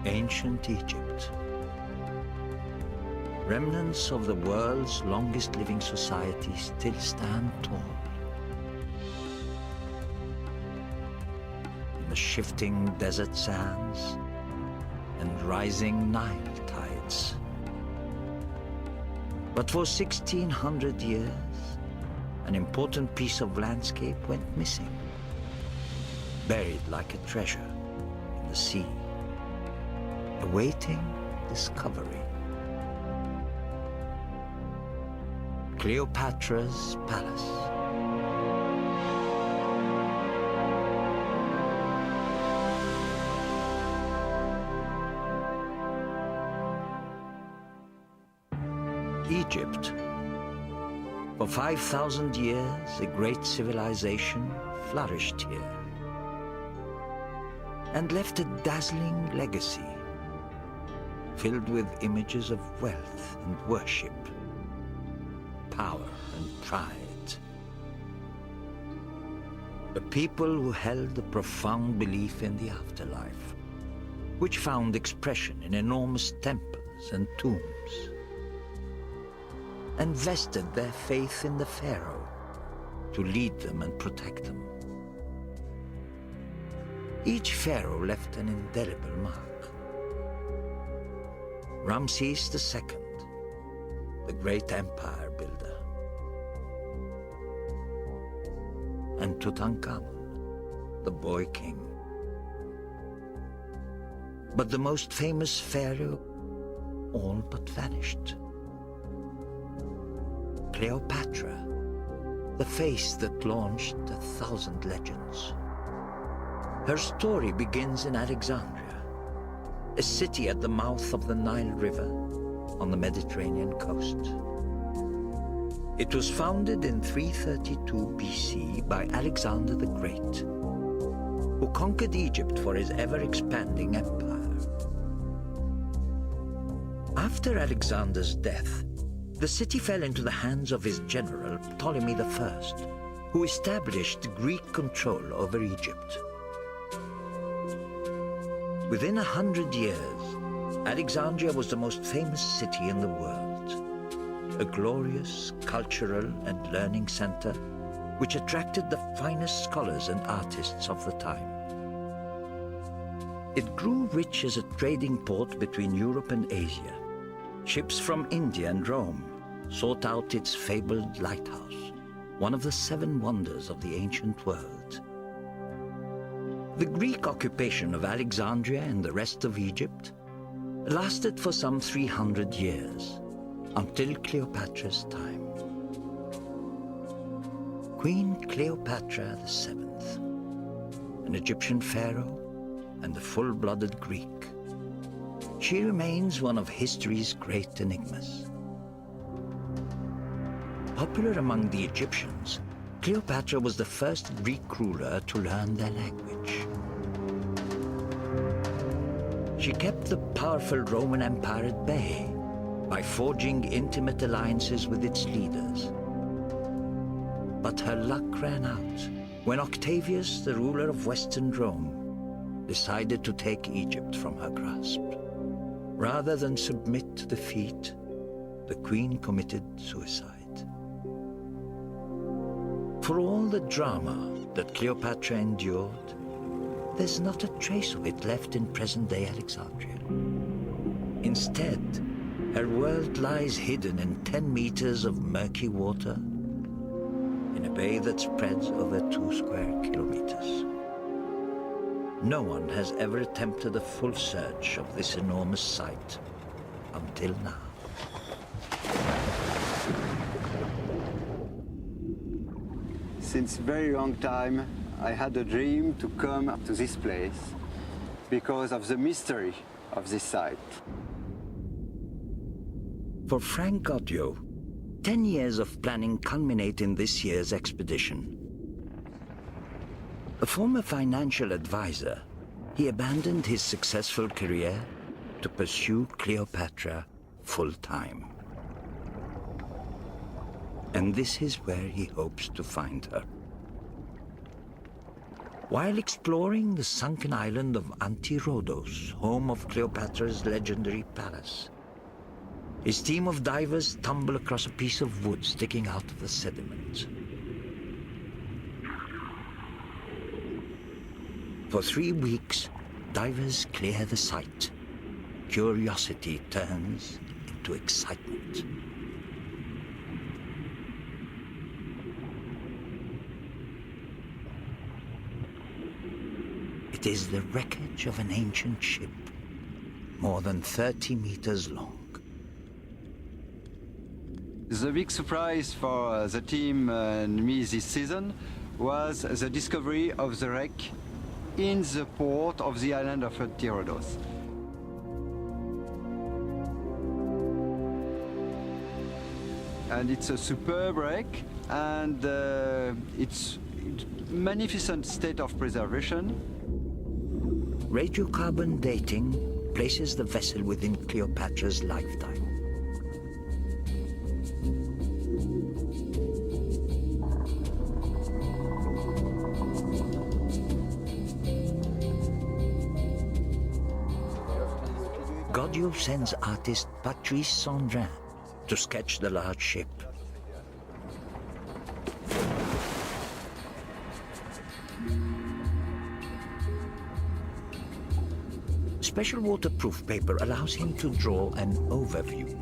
Ancient Egypt. Remnants of the world's longest living society still stand tall. In the shifting desert sands and rising Nile tides. But for 1600 years, an important piece of landscape went missing, buried like a treasure in the sea, awaiting discovery. Cleopatra's Palace. Egypt. For 5,000 years, a great civilization flourished here and left a dazzling legacy filled with images of wealth and worship, power and pride. A people who held a profound belief in the afterlife, which found expression in enormous temples and tombs, and vested their faith in the pharaoh to lead them and protect them. Each pharaoh left an indelible mark. Ramses II, the great empire builder, and Tutankhamun, the boy king. But the most famous pharaoh all but vanished. Cleopatra, the face that launched 1,000 legends. Her story begins in Alexandria, a city at the mouth of the Nile River on the Mediterranean coast. It was founded in 332 BC by Alexander the Great, who conquered Egypt for his ever-expanding empire. After Alexander's death, the city fell into the hands of his general, Ptolemy I, who established Greek control over Egypt. Within 100 years, Alexandria was the most famous city in the world, a glorious cultural and learning center which attracted the finest scholars and artists of the time. It grew rich as a trading port between Europe and Asia. Ships from India and Rome sought out its fabled lighthouse, one of the 7 wonders of the ancient world. The Greek occupation of Alexandria and the rest of Egypt lasted for some 300 years, until Cleopatra's time. Queen Cleopatra VII, an Egyptian pharaoh and a full-blooded Greek. She remains one of history's great enigmas. Popular among the Egyptians, Cleopatra was the first Greek ruler to learn their language. She kept the powerful Roman Empire at bay by forging intimate alliances with its leaders. But her luck ran out when Octavius, the ruler of Western Rome, decided to take Egypt from her grasp. Rather than submit to defeat, the queen committed suicide. For all the drama that Cleopatra endured, there's not a trace of it left in present-day Alexandria. Instead, her world lies hidden in 10 meters of murky water in a bay that spreads over 2 square kilometers. No one has ever attempted a full search of this enormous site until now. Since very long time, I had a dream to come to this place because of the mystery of this site. For Frank Goddio, 10 years of planning culminate in this year's expedition. A former financial advisor, he abandoned his successful career to pursue Cleopatra full-time. And this is where he hopes to find her. While exploring the sunken island of Anti-Rhodos, home of Cleopatra's legendary palace, his team of divers tumble across a piece of wood sticking out of the sediment. For 3 weeks, divers clear the site. Curiosity turns into excitement. It is the wreckage of an ancient ship, more than 30 meters long. The big surprise for the team and me this season was the discovery of the wreck in the port of the island of Anti-Rhodos. And it's a superb wreck, and it's magnificent state of preservation. Radiocarbon dating places the vessel within Cleopatra's lifetime. Godiot sends artist Patrice Sunken to sketch the large ship. Special waterproof paper allows him to draw an overview.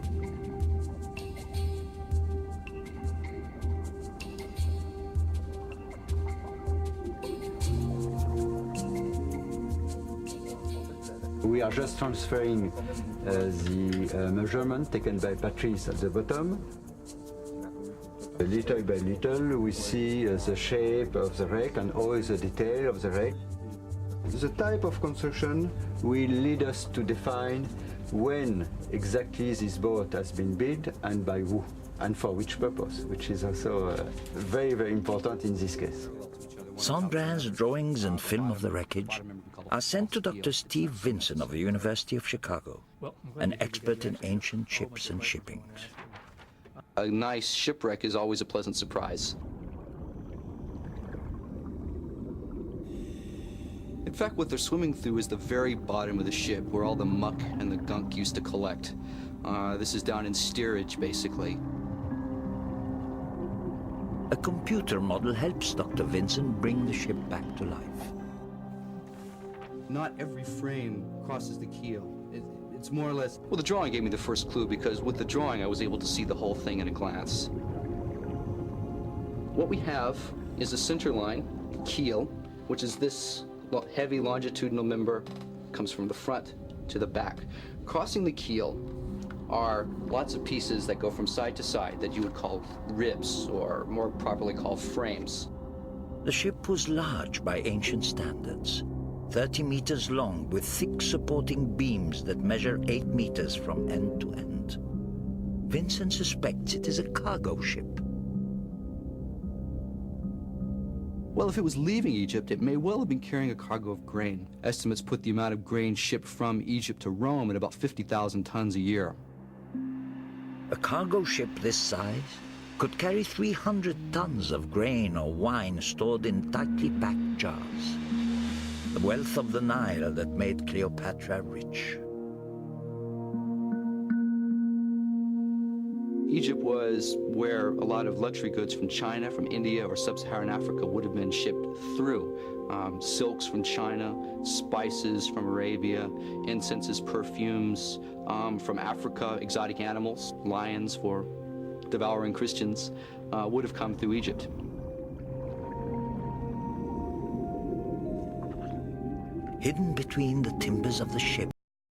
We are just transferring the measurement taken by Patrice at the bottom. Little by little, we see the shape of the wreck and all the detail of the wreck. The type of construction will lead us to define when exactly this boat has been built and by who and for which purpose, which is also very, very important in this case. Sunken's drawings and film of the wreckage are sent to Dr. Steve Vinson of the University of Chicago, an expert in ancient ships and shippings. A nice shipwreck is always a pleasant surprise. In fact, what they're swimming through is the very bottom of the ship, where all the muck and the gunk used to collect. This is down in steerage, basically. A computer model helps Dr. Vinson bring the ship back to life. Not every frame crosses the keel. It's more or less... Well, the drawing gave me the first clue, because with the drawing I was able to see the whole thing at a glance. What we have is a center line, keel, which is this heavy longitudinal member, comes from the front to the back. Crossing the keel are lots of pieces that go from side to side that you would call ribs, or more properly called frames. The ship was large by ancient standards, 30 meters long with thick supporting beams that measure 8 meters from end to end. Vincent suspects it is a cargo ship. Well, if it was leaving Egypt, it may well have been carrying a cargo of grain. Estimates put the amount of grain shipped from Egypt to Rome at about 50,000 tons a year. A cargo ship this size could carry 300 tons of grain or wine stored in tightly packed jars. The wealth of the Nile that made Cleopatra rich. Egypt was where a lot of luxury goods from China, from India, or sub-Saharan Africa would have been shipped through. Silks from China, spices from Arabia, incenses, perfumes from Africa, exotic animals, lions for devouring Christians, would have come through Egypt. Hidden between the timbers of the ship